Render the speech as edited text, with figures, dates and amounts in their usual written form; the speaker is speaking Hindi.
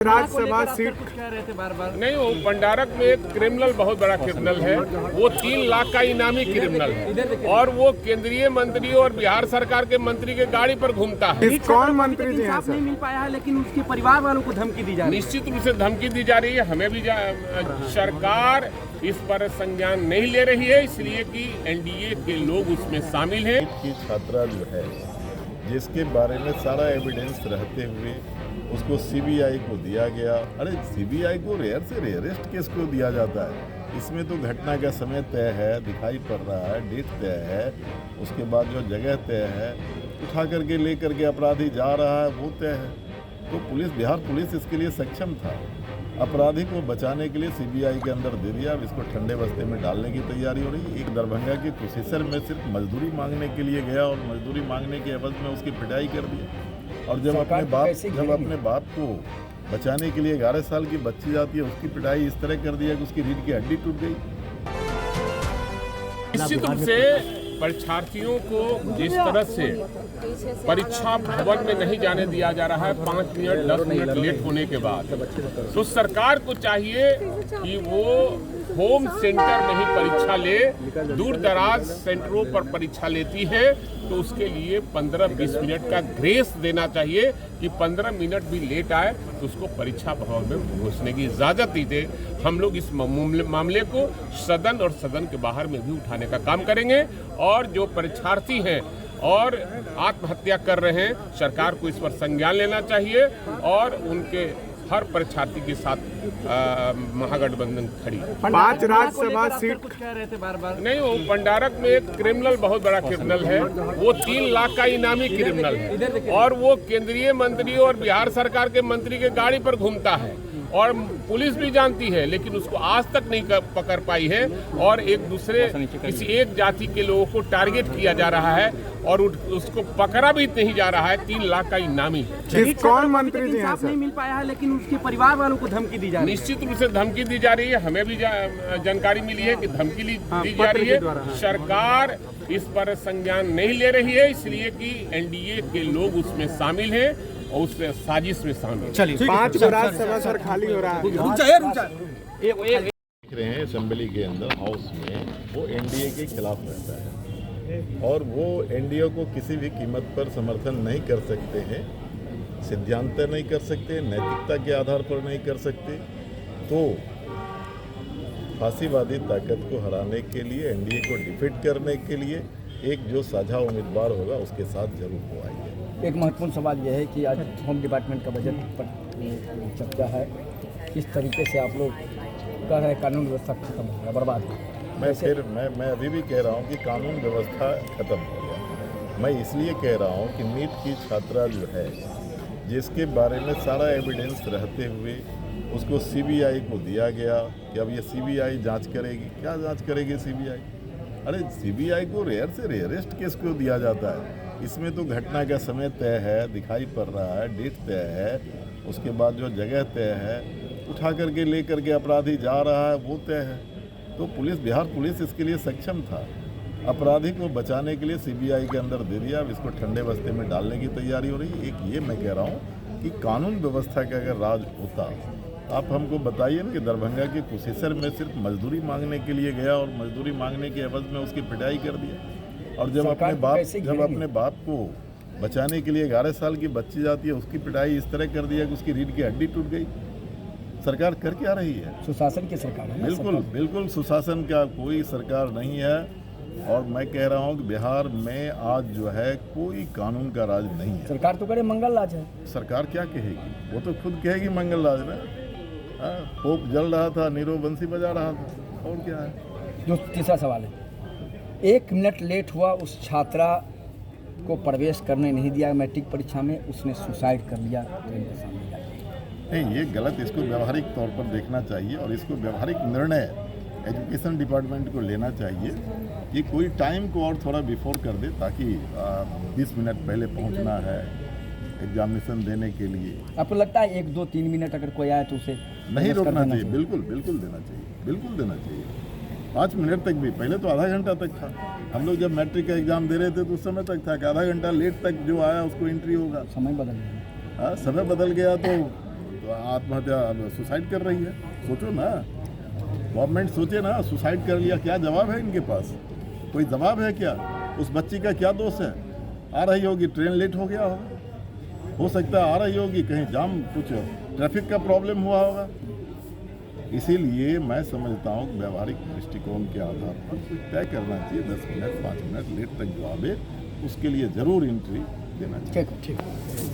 राज्यसभा सीट कुछ कह रहे थे बार बार। नहीं, वो भंडारक में एक क्रिमिनल बहुत बड़ा क्रिमिनल है, वो 3 लाख का इनामी क्रिमिनल है और वो केंद्रीय मंत्री और बिहार सरकार के मंत्री के गाड़ी पर घूमता है। कौन मंत्री जी हैं इंसाफ नहीं मिल पाया है, लेकिन उसके परिवार वालों को धमकी दी जा रही है। निश्चित रूप से धमकी दी जा रही है, हमें भी सरकार इस पर संज्ञान नहीं ले रही है, इसलिए कि एनडीए के लोग उसमें शामिल हैं। की छात्रा जो है जिसके बारे में सारा एविडेंस रहते हुए उसको सीबीआई को दिया गया। अरे सीबीआई को रेयर से रेयरेस्ट केस को दिया जाता है, इसमें तो घटना का समय तय है, दिखाई पड़ रहा है, डेट तय है, उसके बाद जो जगह तय है, उठा करके ले करके अपराधी जा रहा है वो तय है। तो पुलिस, बिहार पुलिस इसके लिए सक्षम था। अपराधी को बचाने के लिए सीबीआई के अंदर दे दिया, अब इसको ठंडे बस्ते में डालने की तैयारी हो रही है। एक दरभंगा के प्रोसेसर में सिर्फ मजदूरी मांगने के लिए गया और मजदूरी मांगने के एवज में उसकी पिटाई कर दी। और जब अपने बाप को बचाने के लिए 11 साल की बच्ची जाती है, उसकी पिटाई इस तरह कर दिया कि उसकी रीढ़ की हड्डी टूट गई। निश्चित रूप से परीक्षार्थियों को जिस तरह से परीक्षा भवन में नहीं जाने दिया जा रहा है 5 मिनट 10 मिनट लेट होने के बाद, तो सरकार को चाहिए कि वो होम सेंटर में ही परीक्षा ले। दूर दराज सेंटरों पर परीक्षा लेती है तो उसके लिए 15-20 मिनट का ग्रेस देना चाहिए कि 15 मिनट भी लेट आए तो उसको परीक्षा भवन में घुसने की इजाज़त ही दे। हम लोग इस मामले को सदन और सदन के बाहर में भी उठाने का काम करेंगे और जो परीक्षार्थी हैं और आत्महत्या कर रहे हैं, सरकार को इस पर संज्ञान लेना चाहिए और उनके हर परीक्षार्थी के साथ महागठबंधन खड़ी। 5 राज्यसभा सीट कुछ कह रहे थे बार बार। नहीं, वो भंडारक में एक क्रिमिनल बहुत बड़ा क्रिमिनल है, वो 3 लाख का इनामी क्रिमिनल है और वो केंद्रीय मंत्री और बिहार सरकार के मंत्री के गाड़ी पर घूमता है और पुलिस भी जानती है, लेकिन उसको आज तक नहीं पकड़ पाई है और एक दूसरे किसी एक जाति के लोगों को टारगेट किया जा रहा है और उसको पकड़ा भी नहीं जा रहा है। 3 लाख का इनामी है। कौन मंत्री जी हैं? इंसाफ नहीं मिल पाया है, लेकिन उसके परिवार वालों को धमकी दी जा रही है। निश्चित रूप से धमकी दी जा रही है, हमें भी जानकारी मिली है कि धमकी दी जा रही है। सरकार इस पर संज्ञान नहीं ले रही है, इसलिए कि एनडीए के लोग उसमें शामिल हैं और उस साजिश में शामिल। चलिए 5 राज्यसभा सर खाली हो रहा है। देख रहे हैं असेंबली के अंदर हाउस में वो एनडीए के खिलाफ रहता है और वो एनडीए को किसी भी कीमत पर समर्थन नहीं कर सकते हैं, सिद्धांत नहीं कर सकते, नैतिकता के आधार पर नहीं कर सकते। तो फांसीवादी ताकत को हराने के लिए, एनडीए को डिफीट करने के लिए एक जो साझा उम्मीदवार होगा उसके साथ जरूर वो आएंगे। एक महत्वपूर्ण सवाल यह है कि आज होम डिपार्टमेंट का बजट पर चर्चा है, किस तरीके से आप लोग कह रहे हैं कानून व्यवस्था खत्म हो गया, बर्बाद हो गया। मैं अभी भी कह रहा हूँ कि कानून व्यवस्था खत्म हो गया। मैं इसलिए कह रहा हूँ कि नीट की छात्रा जो है जिसके बारे में सारा एविडेंस रहते हुए उसको सीबीआई को दिया गया कि अब ये सीबीआई जांच करेगी। क्या जांच करेगी सीबीआई? अरे सीबीआई को रेयर से रेयरेस्ट केस को दिया जाता है, इसमें तो घटना का समय तय है, दिखाई पड़ रहा है, डेट तय है, उसके बाद जो जगह तय है, उठा करके ले करके अपराधी जा रहा है वो तय है। तो पुलिस, बिहार पुलिस इसके लिए सक्षम था। अपराधी को बचाने के लिए सीबीआई के अंदर दे दिया, अब इसको ठंडे बस्ते में डालने की तैयारी हो रही है। एक ये मैं कह रहा हूँ कि कानून व्यवस्था का अगर राज होता, आप हमको बताइए कि दरभंगा के प्रोसेसर में सिर्फ मजदूरी मांगने के लिए गया और मजदूरी मांगने के एवज में उसकी पिटाई कर दिया। और जब अपने बाप को बचाने के लिए 11 साल की बच्ची जाती है, उसकी पिटाई इस तरह कर दिया कि उसकी रीढ़ की हड्डी टूट गई। सरकार कर क्या रही है? सुशासन की सरकार है। बिल्कुल सुशासन का कोई सरकार नहीं है। और मैं कह रहा हूँ कि बिहार में आज जो है कोई कानून का राज नहीं है। सरकार तो करे मंगल राज है। सरकार क्या कहेगी? वो तो खुद कहेगी मंगल राज में। पोप जल रहा था, नीरो बंसी बजा रहा था, और क्या है? जो तीसरा सवाल है, 1 मिनट लेट हुआ, उस छात्रा को प्रवेश करने नहीं दिया मैट्रिक परीक्षा में, उसने सुसाइड कर लिया ट्रेन के सामने। नहीं, ये गलत, इसको व्यवहारिक तौर पर देखना चाहिए और इसको व्यवहारिक निर्णय एजुकेशन डिपार्टमेंट को लेना चाहिए कि कोई टाइम को और थोड़ा बिफोर कर दे, ताकि 20 मिनट पहले पहुंचना है एग्जामिनेशन देने के लिए। आपको लगता है 1, 2, 3 मिनट अगर कोई आए तो उसे नहीं रोकना चाहिए? बिल्कुल देना चाहिए, बिल्कुल देना चाहिए। 5 मिनट तक भी, पहले तो आधा घंटा तक था। हम लोग जब मैट्रिक का एग्जाम दे रहे थे तो उस समय तक था कि आधा घंटा लेट तक जो आया उसको एंट्री होगा। समय बदल गया। समय बदल गया तो आत्महत्या सुसाइड कर रही है। सोचो ना, गवर्नमेंट सोचे ना, सुसाइड कर लिया, क्या जवाब है इनके पास? कोई जवाब है क्या? उस बच्ची का क्या दोष है? आ रही होगी, ट्रेन लेट हो गया होगा, हो सकता है आ रही होगी, कहीं जाम, कुछ ट्रैफिक का प्रॉब्लम हुआ होगा। इसीलिए मैं समझता हूँ व्यवहारिक दृष्टिकोण के आधार पर तय करना चाहिए, 10 मिनट 5 मिनट लेट तक जो आवे उसके लिए जरूर एंट्री देना चाहिए। ठीक।